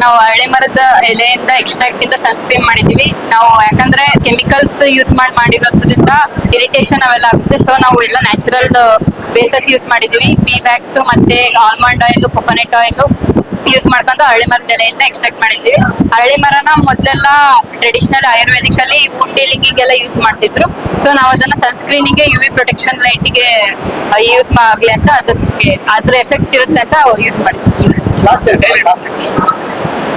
ನಾವು ಹಳೆ ಮರದ ಎಲೆಯಿಂದ ಎಕ್ಸ್ಟ್ರಾಕ್ಟ್ ಇಂದ ಸನ್ಸ್ಕ್ರೀನ್ ಮಾಡಿದೀವಿ. ನಾವು ಯಾಕಂದ್ರೆ ಕೆಮಿಕಲ್ಸ್ ಯೂಸ್ ಮಾಡಿರೋದ್ರಿಂದ ಇರಿಟೇಷನ್ ಅವೆಲ್ಲ ಆಗುತ್ತೆ. ಸೊ ನಾವು ಎಲ್ಲ ನ್ಯಾಚುರಲ್ ಬೇಸಸ್ ಯೂಸ್ ಮಾಡಿದೀವಿ. ಬಿ ವ್ಯಾಕ್ಸ್ ಮತ್ತೆ almond oil, coconut oil use ಮಾಡ್ಕೊಂಡು ಹಳ್ಳಿ ಮರದ ಎಲೆಯಿಂದ ಎಕ್ಸ್ಟ್ರಾಕ್ಟ್ ಮಾಡಿದ್ವಿ. ಹಳ್ಳಿ ಮರನ ಮೊದಲೆಲ್ಲ ಟ್ರೆಡಿಷನಲ್ ಆಯುರ್ವೇದಿಕ್ ಅಲ್ಲಿ ವುಡ್ ಡೀಲಿಂಗಿಗೆಲ್ಲ ಯೂಸ್ ಮಾಡ್ತಿದ್ರು. ಸೊ ನಾವು ಅದನ್ನ ಸನ್ಸ್ಕ್ರೀನಿಗೆ, UV ಪ್ರೊಟೆಕ್ಷನ್ ಲೈಟಿಗೆ ಯೂಸ್ ಆಗ್ಲಿ ಅಂತ ಅದಕ್ಕೆ ಅದ್ರ ಎಫೆಕ್ಟ್ ಇರುತ್ತೆ ಅಂತ ಯೂಸ್ ಮಾಡಿದ್ವಿ.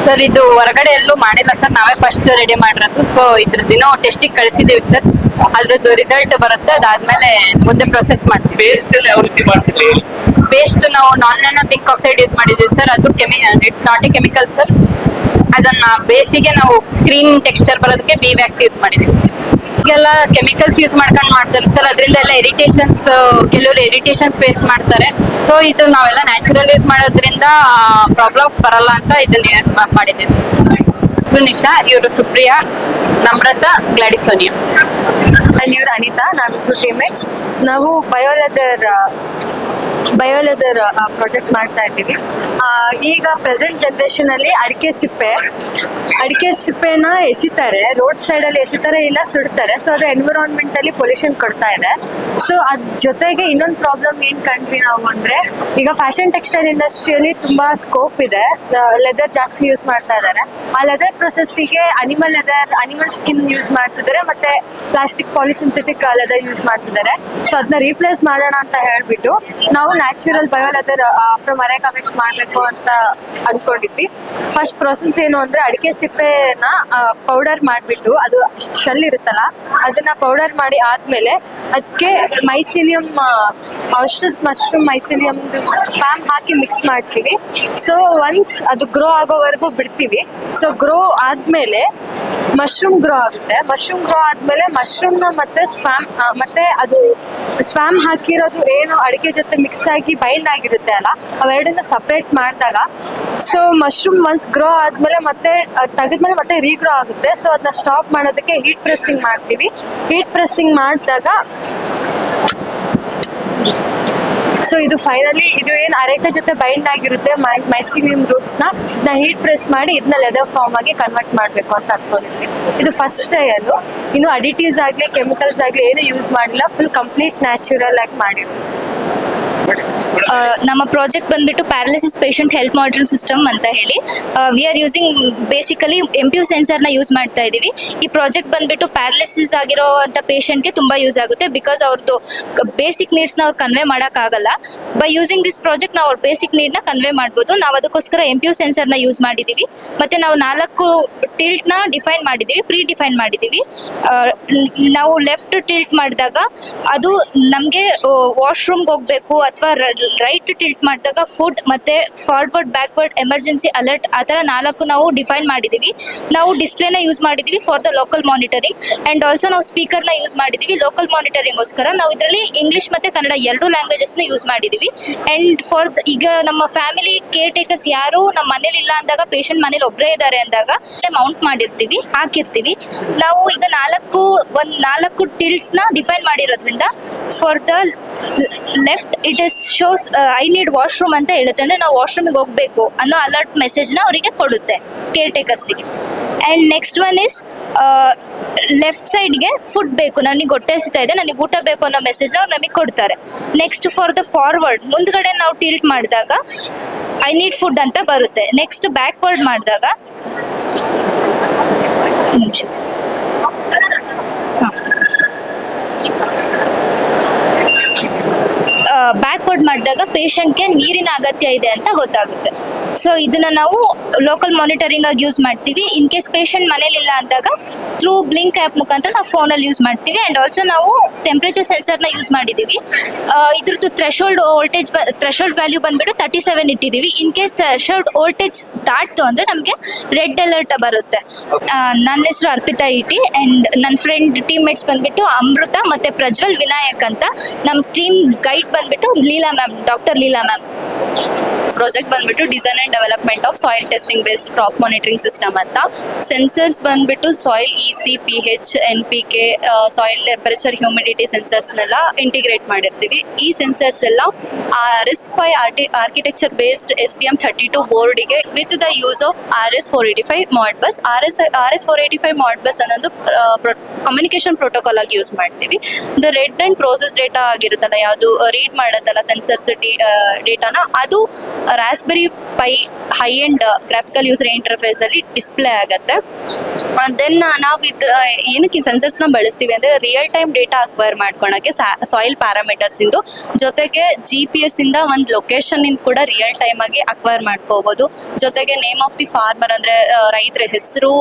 ಸರ್ ಇದು ಹೊರಗಡೆ ಎಲ್ಲೂ ಮಾಡಿಲ್ಲ ಸರ್, ನಾವೇ ಫಸ್ಟ್ ರೆಡಿ ಮಾಡಿರೋದು. ಸೊ ಇದ್ರದ್ದು ಟೆಸ್ಟಿಗೆ ಕಳಿಸಿದೀವಿ ಸರ್. ಅದ್ರದ್ದು ರಿಸಲ್ಟ್ ಬರುತ್ತೆ, ಅದಾದ್ಮೇಲೆ ಮುಂದೆ ಪ್ರೊಸೆಸ್ ಮಾಡ್ತೀವಿ. ಪೇಸ್ಟ್ ಎಲ್ಲ ಯಾವ ರೀತಿ ಮಾಡ್ತೀವಿ? ಪೇಸ್ಟ್ ನಾವು ನಾನ್ ನ್ಯಾನೋ ಜಿಂಕ್ ಆಕ್ಸೈಡ್ ಯೂಸ್ ಮಾಡಿದ್ವಿ ಸರ್. ಅದು it's not A chemical sir. ಅದನ್ನ ಬೇಸಿಗೆ ನಾವು ಕ್ರೀಮ್ ಟೆಕ್ಸ್ಚರ್ ಬರೋದಕ್ಕೆ ಬಿ ವ್ಯಾಕ್ಸ್ ಯೂಸ್ ಮಾಡಿದ್ವಿ. ಈಗೆಲ್ಲ ಕೆಮಿಕಲ್ಸ್ ಯೂಸ್ ಮಾಡ್ಕೊಂಡು ಮಾಡ್ತಾರೆ ಸರ್, ಅದರಿಂದ ಎಲ್ಲ ಇರಿಟೇಷನ್ಸ್, ಕೆಲವರು ಇರಿಟೇಷನ್ಸ್ ಫೇಸ್ ಮಾಡ್ತಾರೆ. ಸೊ ಇದು ನಾವೆಲ್ಲ ನ್ಯಾಚುರಲ್ ಯೂಸ್ ಮಾಡೋದ್ರಿಂದ ಪ್ರಾಬ್ಲಮ್ಸ್ ಬರಲ್ಲ ಅಂತ ಇದನ್ನ ಯೂಸ್ ಮಾಡಿದ್ದೀವಿ ಸರ್. ನಿಶಾ, ಇವರು ಸುಪ್ರಿಯಾ, ನಮ್ರತಾ, ಗ್ಲಾಡಿಸ್, ಸೋನಿಯಾ. ಅಂಡ್ ಇವ್ರು ಅನಿತಾ. ನಾವಿಬ್ರು ಟೀಮ್ಮೇಟ್ಸ್. ನಾವು ಬಯೋಲೆದರ್ ಪ್ರಾಜೆಕ್ಟ್ ಮಾಡ್ತಾ ಇದ್ದೀವಿ. ಈಗ ಪ್ರೆಸೆಂಟ್ ಜನರೇಷನ್ ಅಲ್ಲಿ ಅಡಿಕೆ ಸಿಪ್ಪೆನ ಎಸಿತಾರೆ, ರೋಡ್ ಸೈಡ್ ಅಲ್ಲಿ ಎಸಿತಾರೆ, ಇಲ್ಲ ಸುಡ್ತಾರೆ. ಸೊ ಅದು ಎನ್ವಿರಾನ್ಮೆಂಟ್ ಅಲ್ಲಿ ಪೊಲ್ಯೂಷನ್ ಕೊಡ್ತಾ ಇದೆ. ಸೊ ಅದ್ರ ಜೊತೆಗೆ ಇನ್ನೊಂದು ಪ್ರಾಬ್ಲಮ್ ಏನ್ ಕಂಡ್ವಿ ನಾವು ಅಂದ್ರೆ, ಈಗ ಫ್ಯಾಷನ್ ಟೆಕ್ಸ್ಟೈಲ್ ಇಂಡಸ್ಟ್ರಿಯಲ್ಲಿ ತುಂಬಾ ಸ್ಕೋಪ್ ಇದೆ. ಲೆದರ್ ಜಾಸ್ತಿ ಯೂಸ್ ಮಾಡ್ತಾ ಇದ್ದಾರೆ. ಆ ಲೆದರ್ ಪ್ರೊಸೆಸ್ಸಿಗೆ ಅನಿಮಲ್ ಸ್ಕಿನ್ ಯೂಸ್ ಮಾಡ್ತಿದ್ದಾರೆ, ಮತ್ತೆ ಪ್ಲಾಸ್ಟಿಕ್ ಪಾಲಿಸಿಂಥೆಟಿಕ್ ಲೆದರ್ ಯೂಸ್ ಮಾಡ್ತಿದ್ದಾರೆ. ಸೊ ಅದನ್ನ ರೀಪ್ಲೇಸ್ ಮಾಡೋಣ ಅಂತ ಹೇಳ್ಬಿಟ್ಟು ನಾವು ನ್ಯಾಚುರಲ್ ಬಯೋಲೆದರ್ ಫ್ರಮ್ ಅರೆಕಾಮೆಕ್ಸ್ ಮಾಡಬೇಕು ಅಂತ ಅನ್ಕೊಂಡಿದ್ವಿ. ಫಸ್ಟ್ ಪ್ರೊಸೆಸ್ ಏನು ಅಂದ್ರೆ, ಅಡಿಕೆ ಸಿಪ್ಪೆನ ಪೌಡರ್ ಮಾಡಿಬಿಟ್ಟು, ಅದು ಶೆಲ್ ಇರುತ್ತಲ್ಲ ಅದನ್ನ ಪೌಡರ್ ಮಾಡಿ ಆದ್ಮೇಲೆ ಅದಕ್ಕೆ ಮೈಸಿಲಿಯಂ, ಮಶ್ರೂಮ್ ಮೈಸಿಲಿಯಂ ಸ್ಪ್ಯಾಮ್ ಹಾಕಿ ಮಿಕ್ಸ್ ಮಾಡ್ತೀವಿ. ಸೊ ಒನ್ಸ್ ಅದು ಗ್ರೋ ಆಗೋವರೆಗೂ ಬಿಡ್ತೀವಿ. ಸೊ ಗ್ರೋ ಆದ್ಮೇಲೆ ಮಶ್ರೂಮ್ ಗ್ರೋ ಆಗುತ್ತೆ. ಮಶ್ರೂಮ್ ಗ್ರೋ ಆದ್ಮೇಲೆ ಮಶ್ರೂಮ್ನ ಮತ್ತೆ ಅದು ಸ್ವಾಮ್ ಹಾಕಿರೋದು ಏನು ಅಡಿಕೆ ಜೊತೆ ಮಿಕ್ಸ್ ಆಗಿ ಬೈಂಡ್ ಆಗಿರುತ್ತೆ ಅಲ್ಲ, ಅವೆರಡನ್ನ ಸಪ್ರೇಟ್ ಮಾಡಿದಾಗ, ಸೊ ಮಶ್ರೂಮ್ ಒನ್ಸ್ ಗ್ರೋ ಆದ್ಮೇಲೆ ಮತ್ತೆ ತೆಗೆದ್ಮೇಲೆ ಮತ್ತೆ ರೀಗ್ರೋ ಆಗುತ್ತೆ. ಸೊ ಅದನ್ನ ಸ್ಟಾಪ್ ಮಾಡೋದಕ್ಕೆ ಹೀಟ್ ಪ್ರೆಸ್ಸಿಂಗ್ ಮಾಡ್ತೀವಿ. ಹೀಟ್ ಪ್ರೆಸ್ಸಿಂಗ್ ಮಾಡಿದಾಗ ಸೊ ಇದು ಫೈನಲಿ ಇದು ಏನು ಅರೆಕೆ ಜೊತೆ ಬೈಂಡ್ ಆಗಿರುತ್ತೆ ಮೈಸಿಲಿಯಂ ರೂಟ್ಸ್ ನ ಹೀಟ್ ಪ್ರೆಸ್ ಮಾಡಿ ಇದನ್ನ ಲೆದರ್ ಫಾರ್ಮ್ ಆಗಿ ಕನ್ವರ್ಟ್ ಮಾಡಬೇಕು ಅಂತ ಅನ್ಕೊಂಡಿದ್ವಿ. ಇದು ಫಸ್ಟ್ ಟ್ರಯಲ್. ಇನ್ನು ಅಡಿಟಿವ್ಸ್ ಆಗ್ಲಿ ಕೆಮಿಕಲ್ಸ್ ಆಗ್ಲಿ ಏನು ಯೂಸ್ ಮಾಡಿಲ್ಲ, ಫುಲ್ ಕಂಪ್ಲೀಟ್ ನ್ಯಾಚುರಲ್ ಆಗಿ ಮಾಡಿದ್ವಿ. ನಮ್ಮ ಪ್ರಾಜೆಕ್ಟ್ ಬಂದ್ಬಿಟ್ಟು paralysis patient health monitoring system ಅಂತ ಹೇಳಿ, we are using basically MPU ಸೆನ್ಸರ್ನ ಯೂಸ್ ಮಾಡ್ತಾ ಇದ್ದೀವಿ. ಈ ಪ್ರಾಜೆಕ್ಟ್ ಬಂದ್ಬಿಟ್ಟು ಪ್ಯಾರಾಲಿಸಿಸ್ ಆಗಿರೋಂಥ ಪೇಷಂಟ್ಗೆ ತುಂಬ ಯೂಸ್ ಆಗುತ್ತೆ. ಬಿಕಾಸ್ ಅವ್ರದ್ದು ಬೇಸಿಕ್ ನೀಡ್ಸ್ನ ಅವ್ರು ಕನ್ವೆ ಮಾಡೋಕ್ಕಾಗಲ್ಲ. ಬೈ ಯೂಸಿಂಗ್ ದಿಸ್ ಪ್ರಾಜೆಕ್ಟ್ ನಾವು ಅವ್ರ ಬೇಸಿಕ್ ನೀಡ್ನ ಕನ್ವೆ ಮಾಡ್ಬೋದು. ನಾವು ಅದಕ್ಕೋಸ್ಕರ MPU ಸೆನ್ಸರ್ನ ಯೂಸ್ ಮಾಡಿದ್ದೀವಿ. ಮತ್ತು ನಾವು 4 ಟಿಲ್ಟ್ನ ಡಿಫೈನ್ ಮಾಡಿದ್ದೀವಿ, ಡಿಫೈನ್ ಮಾಡಿದ್ದೀವಿ. ನಾವು ಲೆಫ್ಟ್ ಟಿಲ್ಟ್ ಮಾಡಿದಾಗ ಅದು ನಮಗೆ ವಾಶ್ರೂಮ್ಗೆ ಹೋಗಬೇಕು, ಅಥವಾ ರೈಟ್ ಟಿಲ್ಟ್ ಮಾಡಿದಾಗ ಫುಡ್, ಮತ್ತೆ ಫಾರ್ವರ್ಡ್ ಬ್ಯಾಕ್ವರ್ಡ್ ಎಮರ್ಜೆನ್ಸಿ ಅಲರ್ಟ್, ಆ ಥರ 4 ನಾವು ಡಿಫೈನ್ ಮಾಡಿದ್ದೀವಿ. ನಾವು ಡಿಸ್ಪ್ಲೇನ ಯೂಸ್ ಮಾಡಿದ್ದೀವಿ for the local monitoring. And also ನಾವು ಸ್ಪೀಕರ್ನ ಯೂಸ್ ಮಾಡಿದ್ದೀವಿ ಲೋಕಲ್ ಮಾನಿಟರಿಂಗೋಸ್ಕರ. ನಾವು ಇದರಲ್ಲಿ ಇಂಗ್ಲೀಷ್ ಮತ್ತು ಕನ್ನಡ 2 ಲ್ಯಾಂಗ್ವೇಜಸ್ನ ಯೂಸ್ ಮಾಡಿದ್ದೀವಿ. ಆ್ಯಂಡ್ ಈಗ ನಮ್ಮ ಫ್ಯಾಮಿಲಿ ಕೇರ್ ಟೇಕರ್ಸ್ ಯಾರು ನಮ್ಮ ಮನೇಲಿ ಇಲ್ಲ ಅಂದಾಗ, ಪೇಷಂಟ್ ಮನೇಲಿ ಒಬ್ಬರೇ ಇದ್ದಾರೆ ಅಂದಾಗ ಮೌಂಟ್ ಮಾಡಿರ್ತೀವಿ, ಹಾಕಿರ್ತೀವಿ. ನಾವು ಈಗ 4 ಟಿಲ್ಟ್ಸ್ನ ಡಿಫೈನ್ ಮಾಡಿರೋದ್ರಿಂದ for the left it is shows I need washroom ಅಂತ ಹೇಳುತ್ತೆ. ಅಂದರೆ ನಾವು ವಾಶ್ರೂಮಿಗೆ ಹೋಗಬೇಕು ಅನ್ನೋ ಅಲರ್ಟ್ ಮೆಸೇಜ್ನ ಅವರಿಗೆ ಕೊಡುತ್ತೆ ಕೇರ್ ಟೇಕರ್ಸಿಗೆ. And next one is left ಸೈಡ್ಗೆ ಫುಡ್ ಬೇಕು, ನನಗೆ ಹೊಟ್ಟೆ ಹಸಿತಾ ಇದೆ, ನನಗೆ ಊಟ ಬೇಕು ಅನ್ನೋ ಮೆಸೇಜ್ನ ಅವ್ರು ನಮಗೆ ಕೊಡ್ತಾರೆ. ನೆಕ್ಸ್ಟ್ ಫಾರ್ ದ ಫಾರ್ವರ್ಡ್ ಮುಂದ್ಗಡೆ ನಾವು ಟಿಲ್ಟ್ ಮಾಡಿದಾಗ ಐ ನೀಡ್ ಫುಡ್ ಅಂತ ಬರುತ್ತೆ. ನೆಕ್ಸ್ಟ್ ಬ್ಯಾಕ್ವರ್ಡ್ ಮಾಡಿದಾಗ ಬ್ಯಾಕ್ವರ್ಡ್ ಮಾಡಿದಾಗ ಪೇಷಂಟ್ಗೆ ನೀರಿನ ಅಗತ್ಯ ಇದೆ ಅಂತ ಗೊತ್ತಾಗುತ್ತೆ. ಸೊ ಇದನ್ನ ನಾವು ಲೋಕಲ್ ಮಾನಿಟರಿಂಗ್ ಆಗಿ ಯೂಸ್ ಮಾಡ್ತೀವಿ. ಇನ್ ಕೇಸ್ ಪೇಷಂಟ್ ಮನೇಲಿಲ್ಲ ಅಂದಾಗ ಥ್ರೂ ಬ್ಲಿಂಕ್ ಆ್ಯಪ್ ಮುಖಾಂತರ ನಾವು ಫೋನಲ್ಲಿ ಯೂಸ್ ಮಾಡ್ತೀವಿ. ಆ್ಯಂಡ್ ಆಲ್ಸೋ ನಾವು ಟೆಂಪ್ರೇಚರ್ ಸೆನ್ಸರ್ನ ಯೂಸ್ ಮಾಡಿದ್ದೀವಿ. ಇದ್ರದ್ದು ಥ್ರೆಶೋಲ್ಡ್ ವ್ಯಾಲ್ಯೂ ಬಂದ್ಬಿಟ್ಟು 37 ಇಟ್ಟಿದ್ದೀವಿ. ಇನ್ ಕೇಸ್ ಥ್ರೆಶೋಲ್ಡ್ ವೋಲ್ಟೇಜ್ ದಾಟ್ತು ಅಂದರೆ ನಮಗೆ ರೆಡ್ ಅಲರ್ಟ್ ಬರುತ್ತೆ. ನನ್ನ ಹೆಸರು ಅರ್ಪಿತಾ ಇಟಿ ಆ್ಯಂಡ್ ನನ್ನ ಫ್ರೆಂಡ್ ಟೀಮ್ ಮೇಟ್ಸ್ ಬಂದ್ಬಿಟ್ಟು ಅಮೃತ ಮತ್ತು ಪ್ರಜ್ವಲ್ ವಿನಾಯಕ್ ಅಂತ. ನಮ್ಮ ಟೀಮ್ ಗೈಡ್ ಬಂದ್ಬಿಟ್ಟು ಬಂದ್ಬಿಟ್ಟು Leela ma'am, doctor Leela ma'am. Project ಬಂದ್ಬಿಟ್ಟು design and development of soil testing based crop monitoring system ಅಂತ. ಸೆನ್ಸರ್ಸ್ ಬಂದ್ಬಿಟ್ಟು soil EC, pH, NPK, soil temperature, humidity ಸೆನ್ಸರ್ಸ್ನೆಲ್ಲ ಇಂಟಿಗ್ರೇಟ್ ಮಾಡಿರ್ತೀವಿ. ಈ ಸೆನ್ಸರ್ಸ್ ಎಲ್ಲ RS5 ಆರ್ಕಿಟೆಕ್ಚರ್ ಬೇಸ್ಡ್ STM32 ಬೋರ್ಡಿಗೆ with the use of RS485 Modbus. RS485 Modbus ಅನ್ನೋದು communication protocol ಆಗಿ use ಮಾಡ್ತೀವಿ. The read and process data ಆಗಿರುತ್ತಲ್ಲ, ಯಾವುದು ರೀಡ್ ಮಾಡತ್ತಲ್ಲ ಸೆನ್ಸರ್ಸ್ ಡೇಟಾನ, ಅದು Raspberry pi high and graphical user interface ಅಲ್ಲಿ ಡಿಸ್ಪ್ಲೇ ಆಗತ್ತೆ. ದೆನ್ ನಾವು ಏನಕ್ಕೆ ಸೆನ್ಸರ್ಸ್ನ ಬಳಸ್ತೀವಿ ಅಂದ್ರೆ ರಿಯಲ್ ಟೈಮ್ ಡೇಟಾ ಅಕ್ವೈರ್ ಮಾಡ್ಕೊಳಕ್ಕೆ ಸಾಯಿಲ್ ಪ್ಯಾರಾಮೀಟರ್ಸ್ ಇಂದು, ಜೊತೆಗೆ GPS ಇಂದ ಒಂದು ಲೊಕೇಶನ್ ಇಂದ ಕೂಡ ರಿಯಲ್ ಟೈಮ್ ಆಗಿ ಅಕ್ವೈರ್ ಮಾಡ್ಕೋಬಹುದು. ಜೊತೆಗೆ ನೇಮ್ ಆಫ್ ದಿ ಫಾರ್ಮರ್ ಅಂದ್ರೆ ರೈತರ ಹೆಸರು,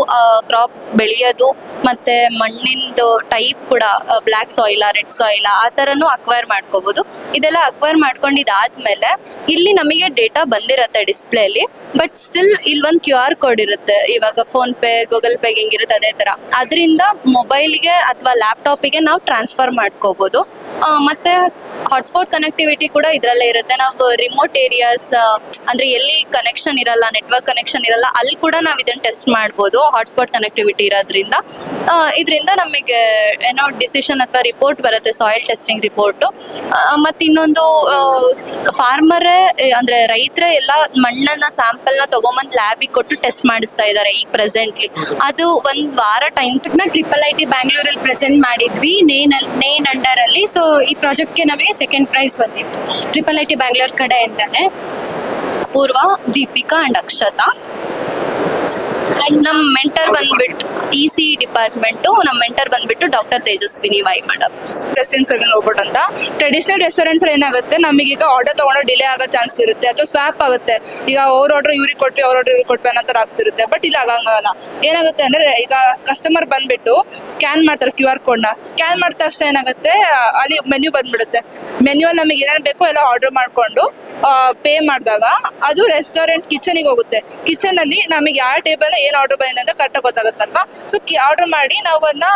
ಕ್ರಾಪ್ ಬೆಳೆಯೋದು, ಮತ್ತೆ ಮಣ್ಣಿಂದು ಟೈಪ್ ಕೂಡ ಬ್ಲ್ಯಾಕ್ ಸಾಯಿಲ್, ರೆಡ್ ಸಾಯಿಲ್ ಆ ಥರನೂ ಅಕ್ವೈರ್ ಮಾಡ್ಕೋಬಹುದು. ಇದೆಲ್ಲ ಅಕ್ವೈರ್ ಮಾಡ್ಕೊಂಡಿದ್ದಾದ್ಮೇಲೆ ಇಲ್ಲಿ ನಮಗೆ ಡೇಟಾ ಬಂದಿರುತ್ತೆ ಡಿಸ್ಪ್ಲೇಲಿ, ಬಟ್ ಸ್ಟಿಲ್ ಇಲ್ಲಿ ಒಂದು QR ಕೋಡ್ ಇರುತ್ತೆ. ಇವಾಗ ಫೋನ್ ಪೇ, ಗೂಗಲ್ ಪೇಗೆ ಹೆಂಗಿರುತ್ತೆ ಅದೇ ಥರ, ಅದರಿಂದ ಮೊಬೈಲ್ಗೆ ಅಥವಾ ಲ್ಯಾಪ್ಟಾಪಿಗೆ ನಾವು ಟ್ರಾನ್ಸ್ಫರ್ ಮಾಡ್ಕೋಬಹುದು. ಮತ್ತೆ ಹಾಟ್ಸ್ಪಾಟ್ ಕನೆಕ್ಟಿವಿಟಿ ಕೂಡ ಇದರಲ್ಲೇ ಇರುತ್ತೆ. ನಾವು ರಿಮೋಟ್ ಏರಿಯಾಸ್ ಅಂದ್ರೆ ಎಲ್ಲಿ ಕನೆಕ್ಷನ್ ಇರಲ್ಲ, ನೆಟ್ವರ್ಕ್ ಕನೆಕ್ಷನ್ ಇರಲ್ಲ, ಅಲ್ಲಿ ಕೂಡ ನಾವು ಇದನ್ನ ಟೆಸ್ಟ್ ಮಾಡ್ಬೋದು ಹಾಟ್ಸ್ಪಾಟ್ ಕನೆಕ್ಟಿವಿಟಿ ಇರೋದ್ರಿಂದ. ಇದರಿಂದ ನಮಗೆ ಏನೋ ಡಿಸಿಷನ್ ಅಥವಾ ರಿಪೋರ್ಟ್ ಬರುತ್ತೆ, ಸಾಯಿಲ್ ಟೆಸ್ಟಿಂಗ್ ರಿಪೋರ್ಟು. ಮತ್ತು ಇನ್ನೊಂದು ಫಾರ್ಮರೇ ಅಂದ್ರೆ ರೈತರೇ ಎಲ್ಲ ಮಣ್ಣನ್ನ ಸ್ಯಾಂಪಲ್ನ ತಗೊಂಬಂದು ಲ್ಯಾಬಿಗೆ ಕೊಟ್ಟು ಟೆಸ್ಟ್ ಮಾಡಿಸ್ತಾ ಇದ್ದಾರೆ ಈಗ ಪ್ರೆಸೆಂಟ್ಲಿ. ಅದು ಒಂದು ವಾರ ಟೈಮ್ IIT ಬ್ಯಾಂಗ್ಳೂರಲ್ಲಿ ಪ್ರೆಸೆಂಟ್ ಮಾಡಿದ್ವಿ ನೇನ್ ಅಂಡರ್ ಅಲ್ಲಿ. ಸೊ ಈ ಪ್ರಾಜೆಕ್ಟ್ಗೆ ನಮಗೆ ಸೆಕೆಂಡ್ ಪ್ರೈಸ್ ಬಂದಿತ್ತು IIT ಬ್ಯಾಂಗ್ಳೂರ್ ಕಡೆಯಿಂದಾನೆ. ಪೂರ್ವ, ದೀಪಿಕಾ ಅಂಡ್ ಅಕ್ಷತಾ. ನಮ್ಮ ಮೆಂಟರ್ ಬಂದ್ಬಿಟ್ಟು EC ಡಿಪಾರ್ಟ್ಮೆಂಟು, ನಮ್ಮ ಮೆಂಟರ್ ಬಂದ್ಬಿಟ್ಟು doctor Tejaswini Y madam. Restaurants ಹೋಗ್ಬಿಟ್ಟು ಅಂತ ಟ್ರೆಡಿಷನಲ್ ರೆಸ್ಟೋರೆಂಟ್ಸ್ ಏನಾಗುತ್ತೆ, ನಮಗೀಗ ಆರ್ಡರ್ ತೊಗೊಂಡು ಡಿಲೇ ಆಗೋ ಚಾನ್ಸ್ ಇರುತ್ತೆ, ಅಥವಾ ಸ್ವ್ಯಾಪ್ ಆಗುತ್ತೆ. ಈಗ ಅವ್ರ ಆರ್ಡರ್ ಇವ್ರಿಗೆ ಕೊಟ್ವಿ, ಅವ್ರ ಆರ್ಡರ್ ಇವ್ರಿಗೆ ಕೊಟ್ವಿ ಅನ್ನೋ ಥರ ಆಗ್ತಿರುತ್ತೆ. ಬಟ್ ಇಲ್ಲಿ ಆಗಂಗಲ್ಲ. ಏನಾಗುತ್ತೆ ಅಂದರೆ ಈಗ ಕಸ್ಟಮರ್ ಬಂದ್ಬಿಟ್ಟು ಸ್ಕ್ಯಾನ್ ಮಾಡ್ತಾರೆ QR ಕೋಡ್ನ. ಸ್ಕ್ಯಾನ್ ಮಾಡಿದ ತಕ್ಷಣ ಏನಾಗುತ್ತೆ, ಅಲ್ಲಿ ಮೆನ್ಯೂ ಬಂದ್ಬಿಡುತ್ತೆ. ಮೆನ್ಯೂಲ್ಲಿ ನಮಗೆ ಏನೇನು ಬೇಕೋ ಎಲ್ಲ ಆರ್ಡರ್ ಮಾಡಿಕೊಂಡು ಪೇ ಮಾಡಿದಾಗ ಅದು ರೆಸ್ಟೋರೆಂಟ್ ಕಿಚನಿಗೆ ಹೋಗುತ್ತೆ. ಕಿಚನಲ್ಲಿ ನಮಗೆ ಯಾವ ಟೇಬಲ್ ಏನು ಆರ್ಡರ್ ಬಂದಿದೆ ಅಂತ ಕರೆಕ್ಟಾಗಿ ಗೊತ್ತಾಗುತ್ತಲ್ವಾ. ಸೊ ಆರ್ಡರ್ ಮಾಡಿ ನಾವು ಅದನ್ನ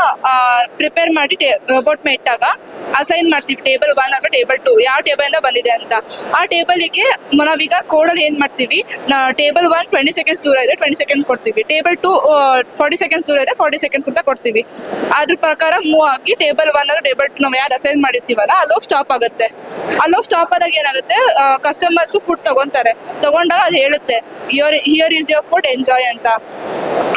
ಪ್ರಿಪೇರ್ ಮಾಡಿ ರೋಬೋಟ್ ಮೇಲೆ ಇಟ್ಟಾಗ ಅಸೈನ್ ಮಾಡ್ತೀವಿ ಟೇಬಲ್ 1 ಅಥವಾ ಟೇಬಲ್ 2 ಯಾವ ಟೇಬಲ್ ಇಂದ ಬಂದಿದೆ ಅಂತ. ಆ ಟೇಬಲಿಗೆ ನಾವೀಗ ಕೋಡಲ್ಲಿ ಏನು ಮಾಡ್ತೀವಿ, ಟೇಬಲ್ 1 20 ಸೆಕೆಂಡ್ಸ್ ದೂರ ಇದೆ 20 ಸೆಕೆಂಡ್ ಕೊಡ್ತೀವಿ, ಟೇಬಲ್ 2 40 ಸೆಕೆಂಡ್ಸ್ ದೂರ ಇದೆ 40 ಸೆಕೆಂಡ್ಸ್ ಅಂತ ಕೊಡ್ತೀವಿ. ಅದ್ರ ಪ್ರಕಾರ ಮೂವ್ ಆಗಿ ಟೇಬಲ್ 1 ಅಥವಾ ಟೇಬಲ್ 2 ನಾವು ಯಾರು ಅಸೈನ್ ಮಾಡಿರ್ತೀವಲ್ಲ ಅಲ್ಲೋಗಿ ಸ್ಟಾಪ್ ಆಗುತ್ತೆ. ಅಲ್ಲೋಗಿ ಸ್ಟಾಪ್ ಆದಾಗ ಏನಾಗುತ್ತೆ, ಕಸ್ಟಮರ್ಸು ಫುಡ್ ತಗೊಂಡಾಗ ಅದು ಹೇಳುತ್ತೆ here is your food enjoy ಅಂತ.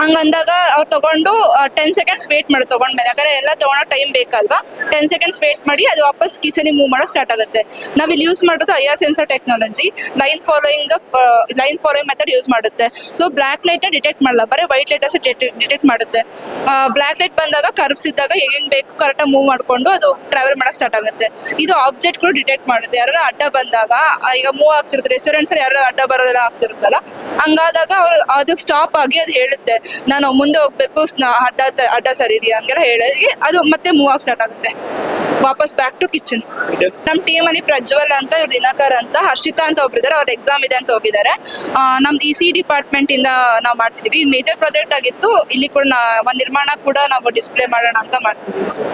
ಹಂಗಂದಾಗ ಅವ್ರು ತಗೊಂಡು 10 ಸೆಕೆಂಡ್ಸ್ ವೇಟ್ ಮಾಡಿ ತಗೊಂಡ್ಮೇಲೆ, ಯಾಕಂದ್ರೆ ಎಲ್ಲ ತಗೊಳೋ ಟೈಮ್ ಬೇಕಲ್ವಾ. 10 ಸೆಕೆಂಡ್ಸ್ ವೇಟ್ ಮಾಡಿ ಅದು ವಾಪಸ್ ಕಿಚನಿಗೆ ಮೂವ್ ಮಾಡೋ ಸ್ಟಾರ್ಟ್ ಆಗುತ್ತೆ. ನಾವು ಇಲ್ಲಿ ಯೂಸ್ ಮಾಡೋದು IR sensor technology, line following method use ಮಾಡುತ್ತೆ. ಸೊ ಬ್ಲ್ಯಾಕ್ ಲೈಟ್ ಡಿಟೆಕ್ಟ್ ಮಾಡಲ್ಲ, ಬರೀ ವೈಟ್ ಲೈಟ್ ಅಷ್ಟೇ ಡಿಟೆಕ್ಟ್ ಮಾಡುತ್ತೆ. ಬ್ಲ್ಯಾಕ್ ಲೈಟ್ ಬಂದಾಗ ಕರ್ವ್ಸ್ ಇದ್ದಾಗ ಹೆಂಗ್ ಬೇಕು ಕರೆಕ್ಟಾಗಿ ಮೂವ್ ಮಾಡ್ಕೊಂಡು ಅದು ಟ್ರಾವೆಲ್ ಮಾಡೋ ಸ್ಟಾರ್ಟ್ ಆಗುತ್ತೆ. ಇದು ಆಬ್ಜೆಕ್ಟ್ ಕೂಡ ಡಿಟೆಕ್ಟ್ ಮಾಡುತ್ತೆ. ಯಾರು ಅಡ್ಡ ಬಂದಾಗ, ಈಗ ಮೂವ್ ಆಗ್ತಿರುತ್ತೆ ರೆಸ್ಟೋರೆಂಟ್ಸ್ ಅಲ್ಲಿ ಯಾರು ಅಡ್ಡ ಬರೋದೆಲ್ಲ ಆಗ್ತಿರುತ್ತಲ್ಲ, ಹಂಗಾದಾಗ ಅವ್ರು ಅದು ಸ್ಟಾಪ್ ಆಗಿ ಅದು ಹೇಳುತ್ತೆ ನಾನು ಮುಂದೆ ಹೋಗ್ಬೇಕು, ಅಡ್ಡ ಸರಿ ಇದೆಯಾ ಹಂಗೆಲ್ಲ ಹೇಳಿ ಅದು ಮತ್ತೆ ಮೂವ್ ಆಗಿ ಸ್ಟಾರ್ಟ್ ಆಗುತ್ತೆ. ವಾಪಸ್ ಬ್ಯಾಕ್ ಟು ಕಿಚನ್. ನಮ್ಮ ಟೀಮ್ ಅಲ್ಲಿ ಪ್ರಜ್ವಲ್ ಅಂತ, ದಿನಕರ್ ಅಂತ, ಹರ್ಷಿತಾ ಅಂತ ಒಬ್ರಿದ್ದಾರೆ, ಅವ್ರ ಎಕ್ಸಾಮ್ ಇದೆ ಅಂತ ಹೋಗಿದ್ದಾರೆ. ನಮ್ದು EC ಡಿಪಾರ್ಟ್ಮೆಂಟ್ ಇಂದ ನಾವು ಮಾಡ್ತಿದೀವಿ. ಮೇಜರ್ ಪ್ರಾಜೆಕ್ಟ್ ಆಗಿತ್ತು. ಇಲ್ಲಿ ಕೂಡ ಒಂದು ನಿರ್ಮಾಣ ಕೂಡ ನಾವು ಡಿಸ್ಪ್ಲೇ ಮಾಡೋಣ ಅಂತ ಮಾಡ್ತಿದ್ದೀವಿ ಸರ್.